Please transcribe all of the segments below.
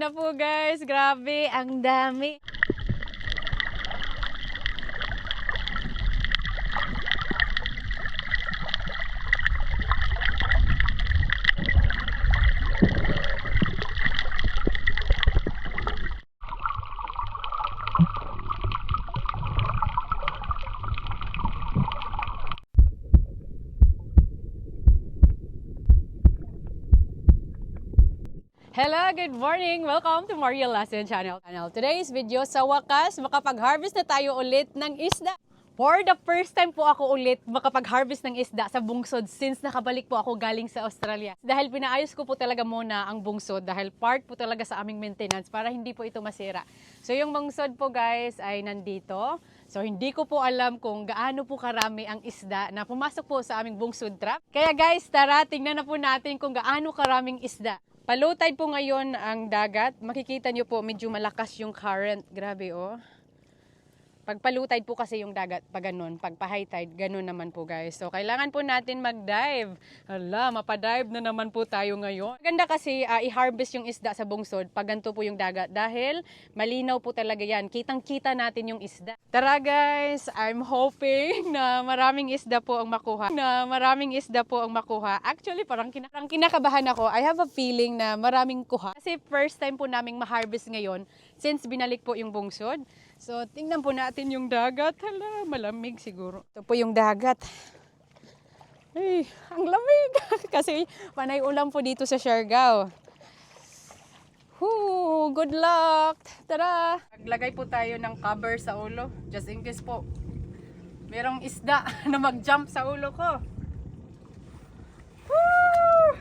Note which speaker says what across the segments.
Speaker 1: na po guys. Grabe, ang dami. Hello, good morning! Welcome to Maria Lassen Channel. Today's video, sa wakas, makapag-harvest na tayo ulit ng isda. For the first time po ako ulit makapag-harvest ng isda sa bungsod since nakabalik po ako galing sa Australia. Dahil pinaayos ko po talaga muna ang bungsod dahil part po talaga sa aming maintenance para hindi po ito masira. So yung bungsod po guys ay nandito. So hindi ko po alam kung gaano po karami ang isda na pumasok po sa aming bungsod trap. Kaya guys, tara tingnan na po natin kung gaano karaming isda. Low tide po ngayon ang dagat. Makikita nyo po medyo malakas yung current. Grabe oh. Pag low tide po kasi yung dagat, pag ganun. Pag high tide, ganun naman po guys. So kailangan po natin mag-dive. Hala, mapadive na naman po tayo ngayon. Maganda kasi i-harvest yung isda sa bungsod pag ganito po yung dagat. Dahil malinaw po talaga yan. Kitang-kita natin yung isda. Tara guys, I'm hoping na maraming isda po ang makuha. Actually, parang kinakabahan ako. I have a feeling na maraming kuha. Kasi first time po naming ma-harvest ngayon since binalik po yung bungsod. So, tingnan po natin yung dagat. Hala, malamig siguro. Ito po yung dagat. Ay, ang lamig. Kasi panay ulam po dito sa Siargao. Good luck! Tara! Maglagay po tayo ng cover sa ulo. Just in case po, merong isda na mag-jump sa ulo ko. Woo!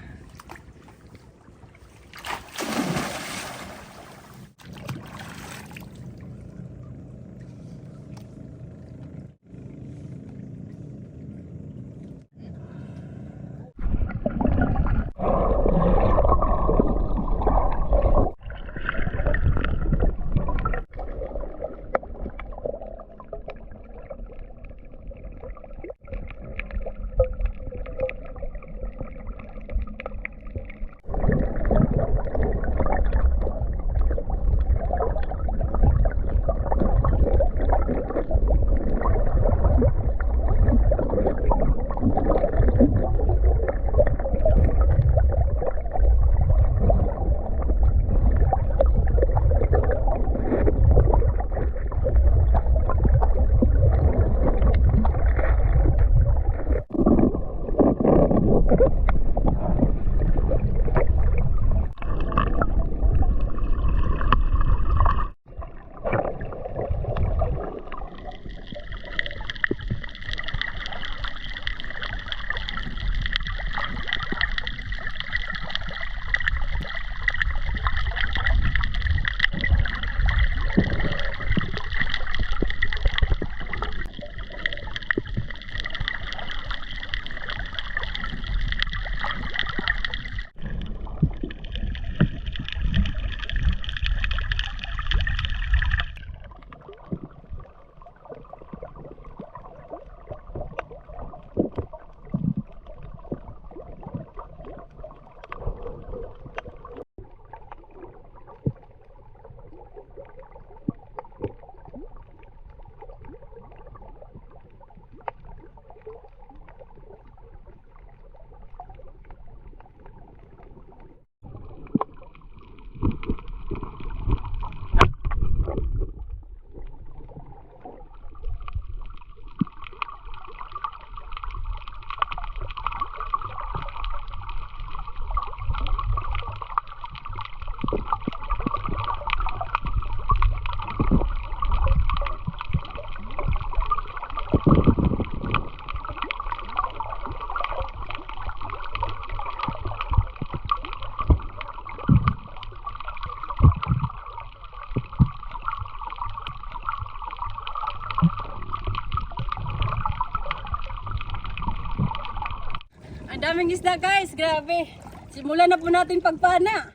Speaker 1: Ang daming isda guys, grabe. Simulan na po natin pagpana.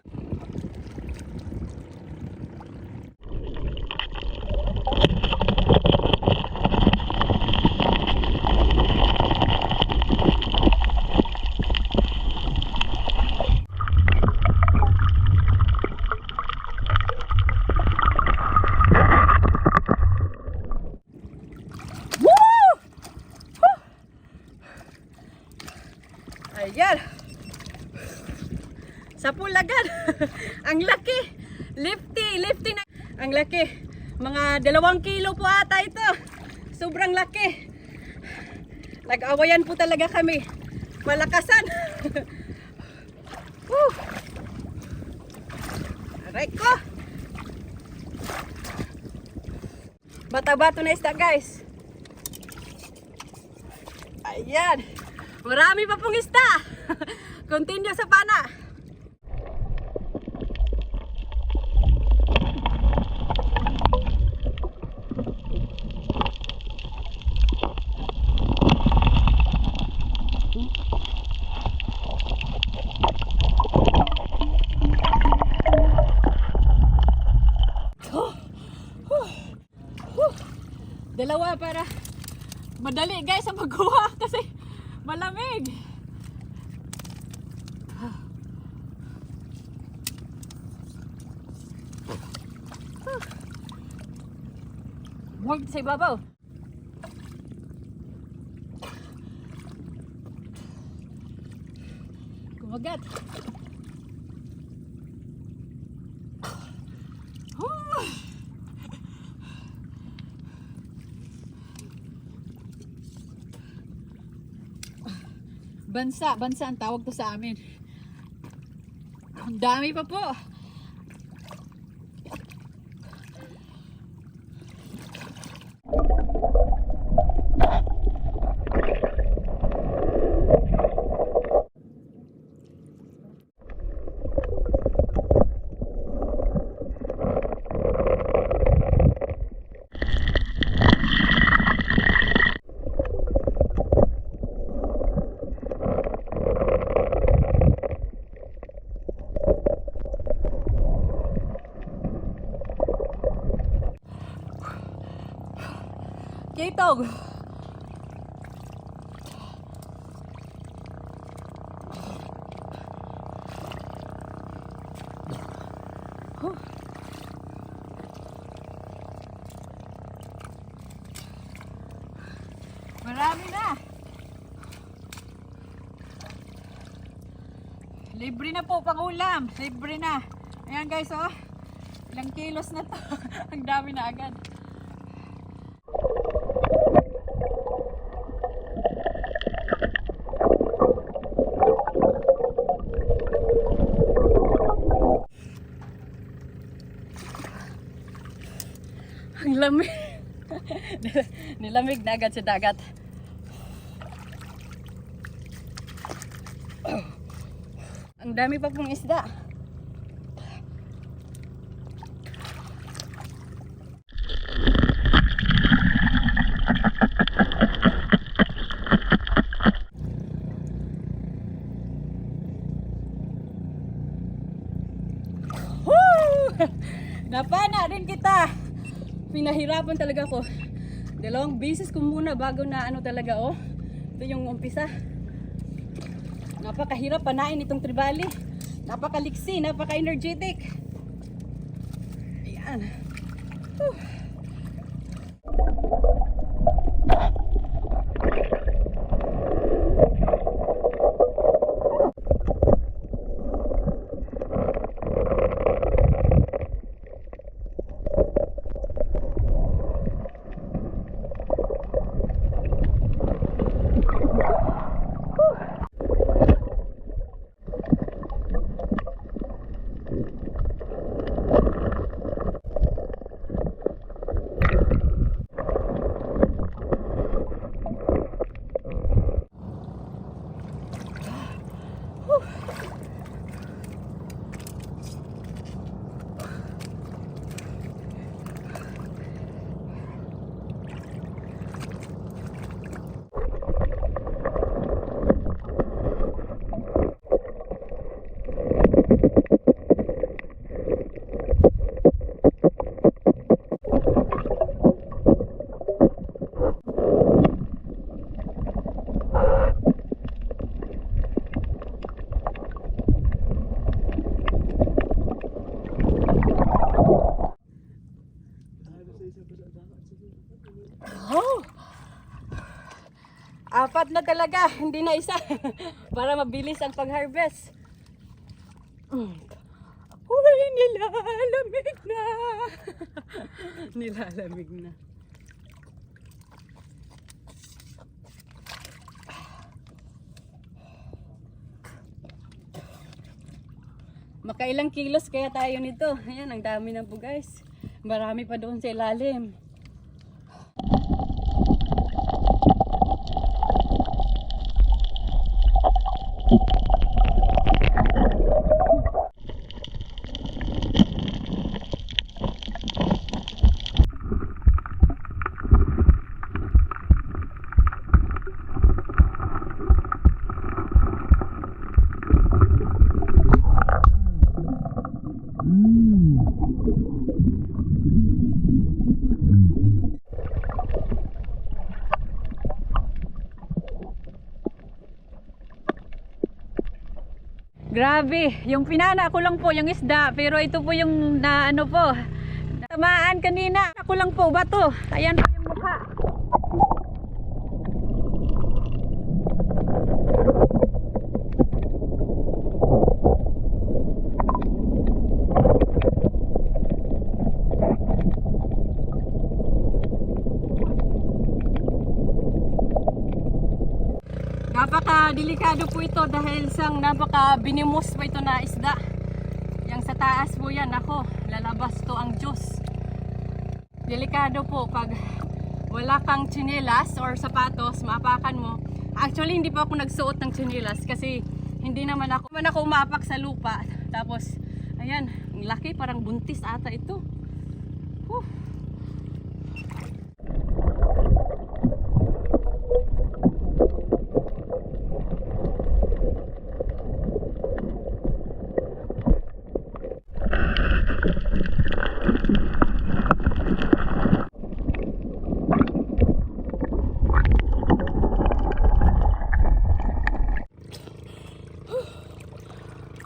Speaker 1: laki. Lifty na. Ang laki. Mga 2 kilo po ata ito. Sobrang laki. Nag-awayan po talaga kami. Malakasan. Aray ko. Bata-bato na isda, guys. Ayan. Marami pa pong isda. Continue sa pana. Dalawa para madali guys ang magkuha kasi malamig. Huwag sa ibabaw. Kumagat. Bansa ang tawag to sa amin. Ang dami pa po. Kitog. Marami na. Libre na po pangulam. Libre na. Ayan guys, oh. Ilang kilos na to. Ang dami na agad. Ang lamig. Nilamig na agad sa dagat. Ang dami pa pong isda. Napana din kita. Pinahirapan talaga ko. 2 beses ko muna bago na ano talaga, oh. Ito yung umpisa. Napakahirap panain itong tribali. Napakaliksi, napaka-energetic. Ayan. Oh! 4 na talaga, hindi na isa. Para mabilis ang pag-harvest. Uy, Nilalamig na. Nilalamig na. Makailang kilos kaya tayo nito. Ayan, ang dami na po guys. Marami pa doon sa ilalim. Grabe, yung pinana ko lang po yung isda, pero ito po yung na ano po, tamaan kanina. Ako lang po bato. Ayan po yung mukha. Napaka-delikado po ito dahil sang napaka-binimos po ito na isda. Yang sa taas po yan, ako, lalabas to ang Diyos. Delikado po pag wala kang tsinelas or sapatos, maapakan mo. Actually, hindi pa ako nagsuot ng tsinelas kasi hindi naman ako umapak sa lupa. Tapos, ayan, ang laki, parang buntis ata ito. Whew.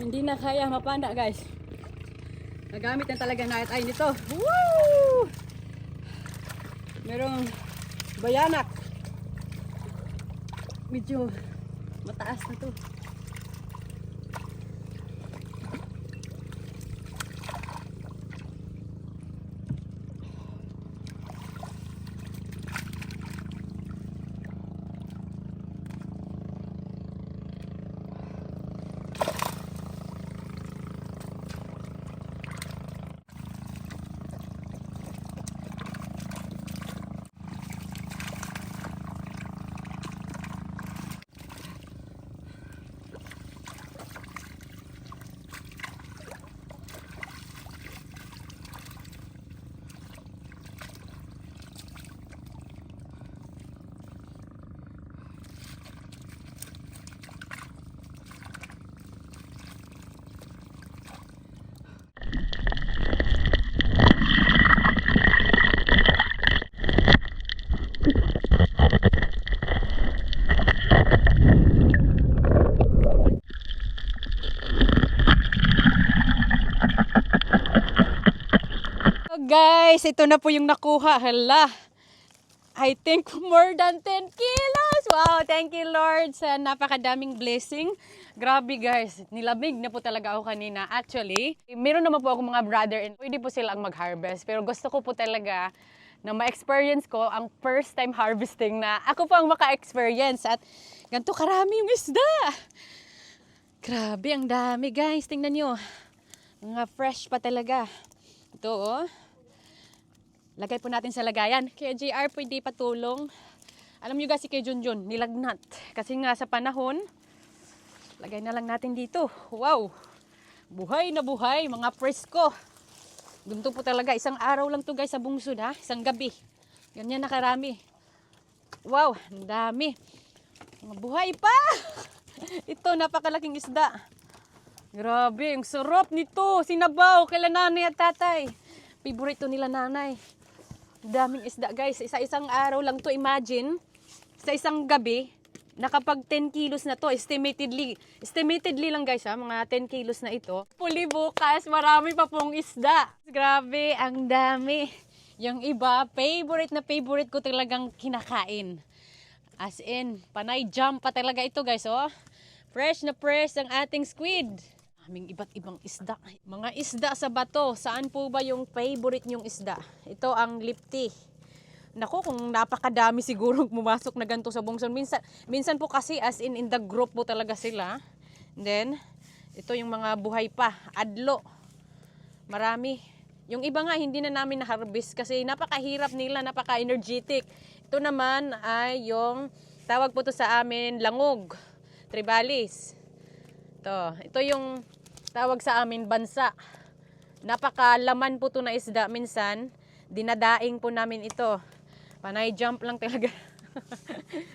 Speaker 1: Hindi na kaya mapanda guys. Nagamit na talaga natin nito. Woo! Merong bayanak. Medyo mataas na to. Guys, ito na po yung nakuha. Hala, I think more than 10 kilos. Wow, thank you Lord sa napakadaming blessing. Grabe guys, nilamig na po talaga ako kanina. Actually, meron naman po ako mga brother and pwede po silang mag-harvest. Pero gusto ko po talaga na ma-experience ko ang first time harvesting na ako po ang maka-experience. At ganito karami yung isda. Grabe, ang dami guys. Tingnan nyo. Mga fresh pa talaga. Ito oh. Lagay po natin sa lagayan. Kaya JR, pwede patulong. Alam nyo guys, si kay Junjun, nilagnat. Kasi nga sa panahon, lagay na lang natin dito. Wow! Buhay na buhay, mga presko. Ganito po talaga. Isang araw lang to guys sa bungsod ha. Isang gabi. Ganyan nakarami. Wow, ang dami. Mga buhay pa! Ito, napakalaking isda. Grabe, ang sarap nito. Sinabaw, kaila nanay at tatay. Favorite nila nanay. Daming isda guys. Isa-isang araw lang to, imagine. Sa isang gabi, nakapag 10 kilos na to. Estimatedly lang guys ha, mga 10 kilos na ito. Puli bukas, marami pa pong isda. Grabe, ang dami. Yung iba, favorite na favorite ko talagang kinakain. As in, panay jump pa talaga ito guys oh. Fresh na fresh ang ating squid. Aming iba't ibang isda. Mga isda sa bato. Saan po ba yung favorite nyong isda? Ito ang lipti. Nako, kung napakadami siguro pumasok na ganito sa bungsod. Minsan po kasi as in the group po talaga sila. And then, ito yung mga buhay pa. Adlo. Marami. Yung iba nga hindi na namin na-harvest kasi napakahirap nila, napaka-energetic. Ito naman ay yung tawag po to sa amin, langog. Tribalis. Ito yung tawag sa amin, bansa. Napakalaman po to na isda. Minsan, dinadaing po namin ito. Panay jump lang talaga.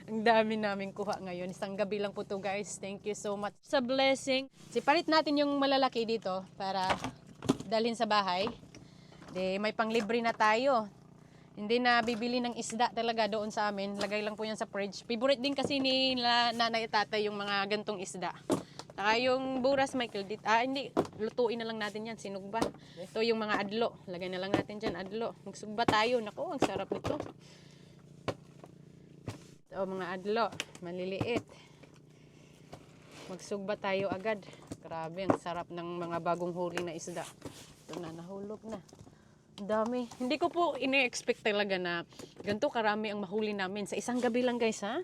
Speaker 1: Ang dami namin kuha ngayon. Isang gabi lang po to guys. Thank you so much sa blessing. Sipalit natin yung malalaki dito para dalhin sa bahay. May panglibre na tayo. Hindi na bibili ng isda talaga doon sa amin. Lagay lang po yan sa fridge. Favorite din kasi ni nanay at tatay yung mga gantong isda. Saka yung buras, Michael, hindi, lutuin na lang natin yan, sinugba. Ito yung mga adlo, lagay na lang natin dyan, adlo. Magsugba tayo, naku, ang sarap nito. Ito, mga adlo, maliliit. Magsugba tayo agad. Grabe, ang sarap ng mga bagong huli na isda. Ito na, nahulog na. Dami. Hindi ko po ini-expect talaga na ganito karami ang mahuli namin. Sa isang gabi lang guys, ha?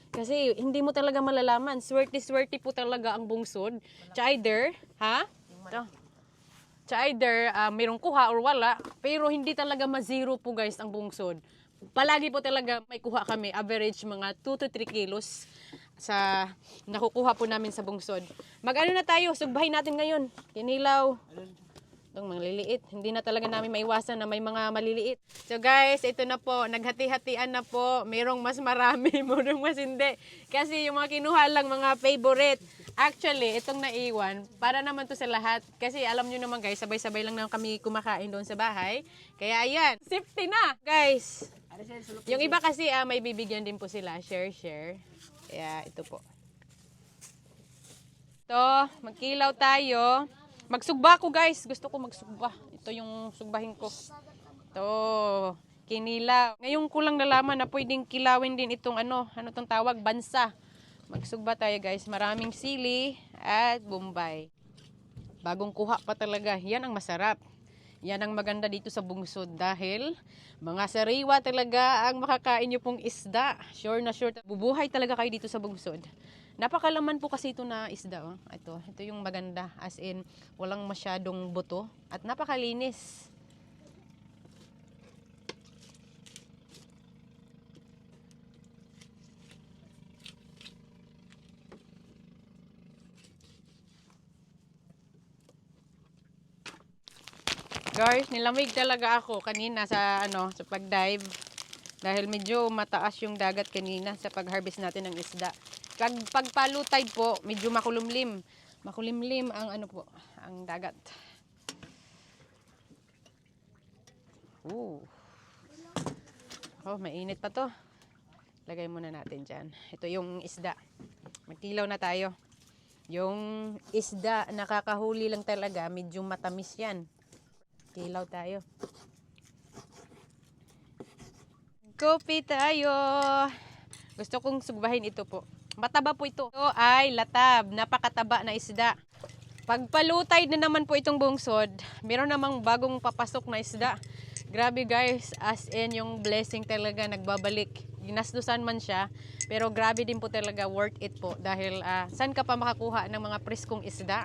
Speaker 1: Kasi hindi mo talaga malalaman. Swerte-swerte po talaga ang bungsod. Either, ha? Either mayroong kuha or wala. Pero hindi talaga ma-zero po guys ang bungsod. Palagi po talaga may kuha kami. Average mga 2 to 3 kilos sa nakukuha po namin sa bungsod. Mag-ano na tayo? Sugbahin natin ngayon. Kinilaw. Itong mga liliit. Hindi na talaga namin maiwasan na may mga maliliit. So guys, ito na po. Naghati-hatian na po. Merong mas marami, merong mas hindi. Kasi yung mga kinuha lang mga favorite. Actually, itong naiwan, para naman to sa lahat. Kasi alam nyo naman guys, sabay-sabay lang naman kami kumakain doon sa bahay. Kaya ayan, safety na guys. Yung iba kasi may bibigyan din po sila. Share. Kaya ito po. Ito, magkilaw tayo. Magsugba ko guys. Gusto ko magsugba. Ito yung sugbahin ko. Ito, kinilaw. Ngayon ko lang nalaman na pwedeng kilawin din itong ano tong tawag, bansa. Magsugba tayo guys. Maraming sili at bombay. Bagong kuha pa talaga. Yan ang masarap. Yan ang maganda dito sa bungsod dahil mga sariwa talaga ang makakain nyo pong isda. Sure na sure. Bubuhay talaga kayo dito sa bungsod. Napakalaman po kasi ito na isda. Oh. Ito yung maganda. As in, walang masyadong buto. At napakalinis. Guys, nilamig talaga ako kanina sa sa pag-dive. Dahil medyo mataas yung dagat kanina sa pag-harvest natin ng isda. Pag low tide po, medyo makulimlim. Makulimlim ang ang dagat. Oh, mainit pa to. Lagay muna natin dyan. Ito yung isda. Magkilaw na tayo. Yung isda, nakakahuli lang talaga. Medyo matamis yan. Kilaw tayo. Kopi tayo. Gusto kong sugbahin ito po. Mataba po ito. Ito ay latab. Napakataba na isda. Pag palutay na naman po itong bungsod, meron namang bagong papasok na isda. Grabe guys, as in yung blessing talaga nagbabalik. Ginastusan man siya, pero grabe din po talaga, worth it po. Dahil saan ka pa makakuha ng mga preskong isda?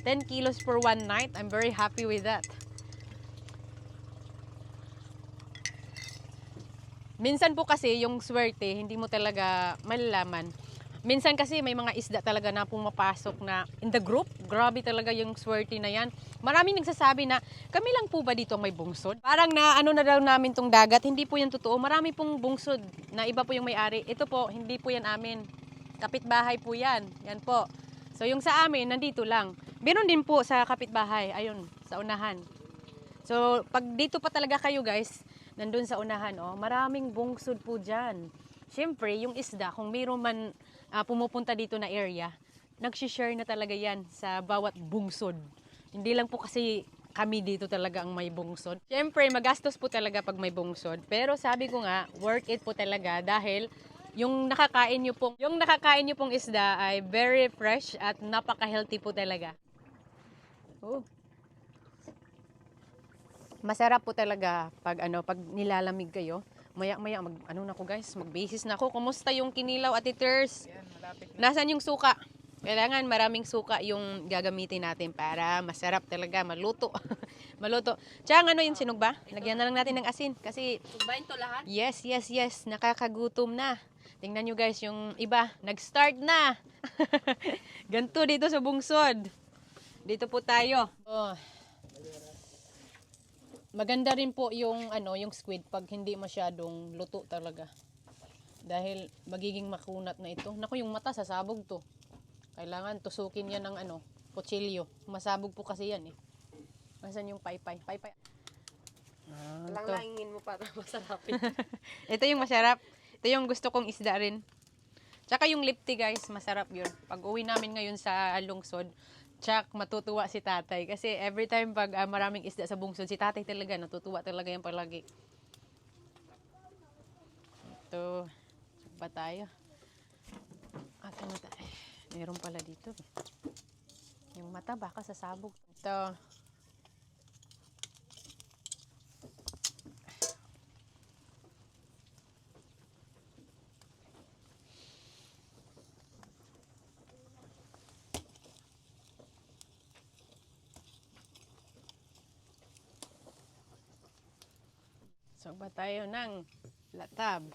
Speaker 1: 10 kilos for one night. I'm very happy with that. Minsan po kasi yung swerte, hindi mo talaga malalaman. Minsan kasi may mga isda talaga na pumapasok na in the group. Grabe talaga yung swerte na yan. Maraming nagsasabi na, kami lang po ba dito may bungsod? Parang na na daw namin tong dagat. Hindi po yan totoo. Marami pong bungsod na iba po yung may-ari. Ito po, hindi po yan amin. Kapitbahay po yan. Yan po. So yung sa amin, nandito lang. Meron din po sa kapitbahay. Ayun, sa unahan. So pag dito pa talaga kayo guys, nandun sa unahan, maraming bungsod po dyan. Siyempre, yung isda, kung mayroon man pumupunta dito na area, nagsishare na talaga yan sa bawat bungsod. Hindi lang po kasi kami dito talaga ang may bungsod. Siyempre, magastos po talaga pag may bungsod. Pero sabi ko nga, worth it po talaga dahil yung nakakain nyo pong isda ay very fresh at napaka-healthy po talaga. Oh. Masarap po talaga pag pag nilalamig kayo. Maya-maya na ko guys, magbasis na ako. Kumusta yung kinilaw, Ate Ters?
Speaker 2: Yan, malapit na.
Speaker 1: Nasaan yung suka? Kailangan maraming suka yung gagamitin natin para masarap talaga, maluto. Maluto. Tsaka yung sinog ba? Lagyan na lang natin ng asin kasi
Speaker 2: Sugbahin to lahat?
Speaker 1: yes, nakakagutom na. Tingnan nyo guys, yung iba, nag-start na. Ganto dito sa bungsod. Dito po tayo. Oh. Maganda rin po yung yung squid pag hindi masyadong luto talaga. Dahil magiging makunat na ito. Naku, yung mata sasabog to. Kailangan tusukin yan ng kutsilyo. Masabog po kasi yan eh. Nasaan yung paypay? Paypay.
Speaker 2: Walang laingin mo para masarapin.
Speaker 1: Ito yung masarap. Ito yung gusto kong isda rin. Tsaka yung lipti guys, masarap yun. Pag uwi namin ngayon sa lungsod, tsak matutuwa si tatay. Kasi every time pag maraming isda sa bungsod, si tatay talaga, natutuwa talaga yan palagi. Ito, pa tayo. Asa mata? Meron pala dito. Yung mata baka sasabog. Ito. So, ba tayo ng latab.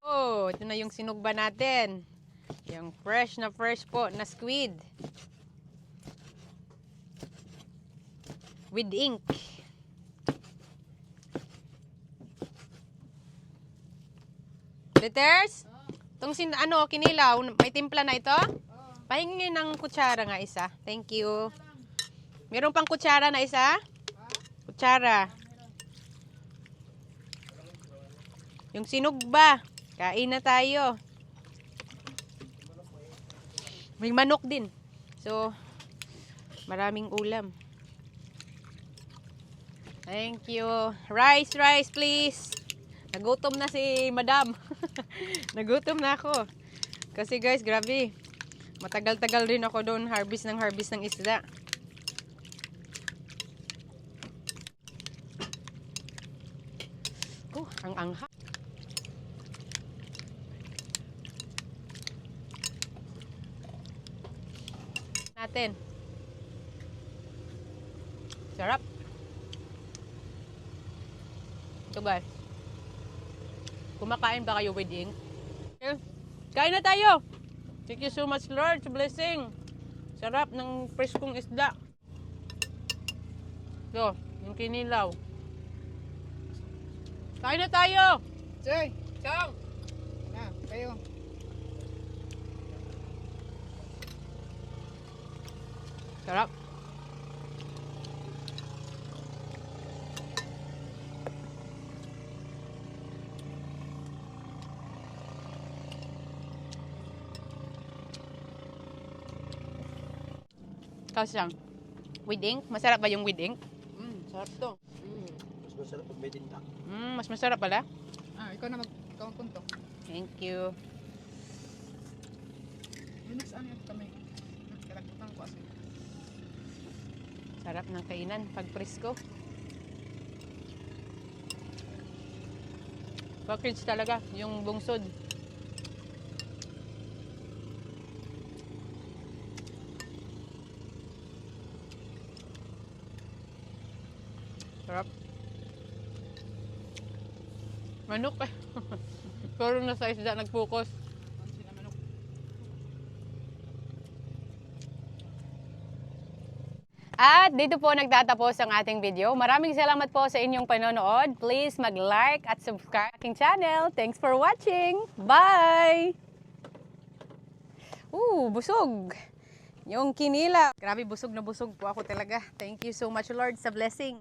Speaker 1: Oh, ito na yung sinugba natin. Yung fresh po na squid. With ink. Letters? Itong kinilaw, may timpla na ito? Pahingin ng kutsara nga isa. Thank you. Meron pang kutsara na isa? Kutsara. Yung sinugba. Kain na tayo. May manok din. So, maraming ulam. Thank you. Rice please. Nagutom na si madam. Nagutom na ako. Kasi guys, grabe. Matagal-tagal rin ako doon harvest ng isda. Ang angha. Natin. Sarap. Ito guys. Kumakain ba kayo with ink? Okay. Kain na tayo. Thank you so much Lord sa blessing. Sarap ng preskong isda. Ito, yung kinilaw. Kain na tayo.
Speaker 2: Joy, Chong! Na, kayo.
Speaker 1: Sarap. Kasang. With ink? Masarap ba yung with ink?
Speaker 2: Sarap to.
Speaker 3: Mas masarap pag may tinta.
Speaker 1: Mas masarap pala.
Speaker 2: Ikaw na magpunto.
Speaker 1: Thank you.
Speaker 2: Next ano yung kami? Kalakutan ko kasi.
Speaker 1: Sarap ng kainan pag presko. Package talaga yung bungsod. Sarap. Manok eh. Pero nasa isda nag-focus.
Speaker 2: Ano sila manok?
Speaker 1: At dito po nagtatapos ang ating video. Maraming salamat po sa inyong panonood. Please mag-like at subscribe aking channel. Thanks for watching. Bye! Busog. Yung kinila. Grabe, busog na busog po ako talaga. Thank you so much, Lord, sa blessing.